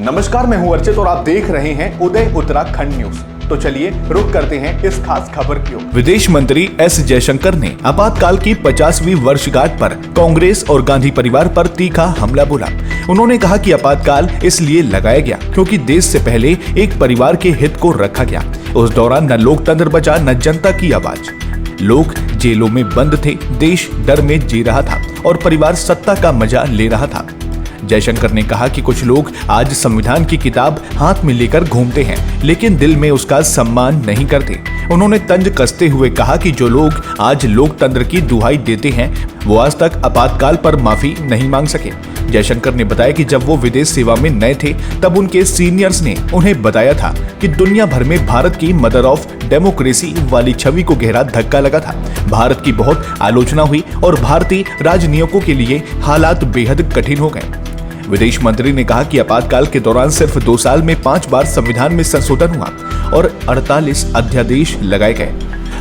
नमस्कार, मैं हूं अर्चित और आप देख रहे हैं उदय उत्तराखंड न्यूज। तो चलिए रुक करते हैं इस खास खबर की ओर। विदेश मंत्री एस जयशंकर ने आपातकाल की 50वीं वर्षगांठ पर कांग्रेस और गांधी परिवार पर तीखा हमला बोला। उन्होंने कहा कि आपातकाल इसलिए लगाया गया क्योंकि देश से पहले एक परिवार के हित को रखा गया। उस दौरान न लोकतंत्र बचा न जनता की आवाज। लोग जेलों में बंद थे, देश डर में जी रहा था और परिवार सत्ता का मजा ले रहा था। जयशंकर ने कहा कि कुछ लोग आज संविधान की किताब हाथ में लेकर घूमते हैं लेकिन दिल में उसका सम्मान नहीं करते। उन्होंने तंज कसते हुए कहा कि जो लोग आज लोकतंत्र की दुहाई देते हैं वो आज तक आपातकाल पर माफी नहीं मांग सके। जयशंकर ने बताया कि जब वो विदेश सेवा में नए थे तब उनके सीनियर्स ने उन्हें बताया था कि दुनिया भर में भारत की मदर ऑफ डेमोक्रेसी वाली छवि को गहरा धक्का लगा था। भारत की बहुत आलोचना हुई और भारतीय राजनीतिकों के लिए हालात बेहद कठिन हो गए। विदेश मंत्री ने कहा कि आपातकाल के दौरान सिर्फ 2 साल में 5 बार संविधान में संशोधन हुआ और 48 अध्यादेश लगाए गए।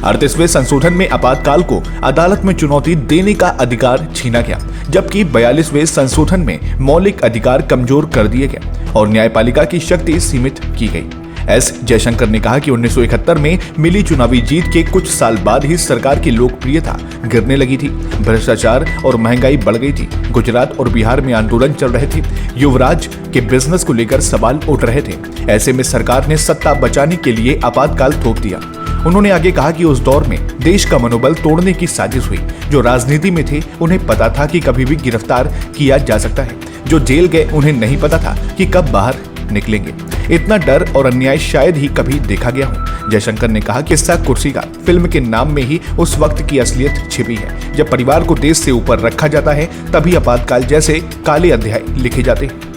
38वें संशोधन में आपातकाल को अदालत में चुनौती देने का अधिकार छीना गया, जबकि 42वें संशोधन में मौलिक अधिकार कमजोर कर दिए गए और न्यायपालिका की शक्ति सीमित की गई। एस जयशंकर ने कहा कि 1971 में मिली चुनावी जीत के कुछ साल बाद ही सरकार की लोकप्रियता गिरने लगी थी। भ्रष्टाचार और महंगाई बढ़ गई थी। गुजरात और बिहार में आंदोलन चल रहे थे। युवराज के बिजनेस को लेकर सवाल उठ रहे थे। ऐसे में सरकार ने सत्ता बचाने के लिए आपातकाल थोप दिया। उन्होंने आगे कहा कि उस दौर में देश का मनोबल तोड़ने की साजिश हुई। जो राजनीति में थे उन्हें पता था कि कभी भी गिरफ्तार किया जा सकता है। जो जेल गए उन्हें नहीं पता था कि कब बाहर निकलेंगे। इतना डर और अन्याय शायद ही कभी देखा गया हो। जयशंकर ने कहा कि किस्सा कुर्सी का फिल्म के नाम में ही उस वक्त की असलियत छिपी है। जब परिवार को देश से ऊपर रखा जाता है तभी आपातकाल जैसे काले अध्याय लिखे जाते हैं।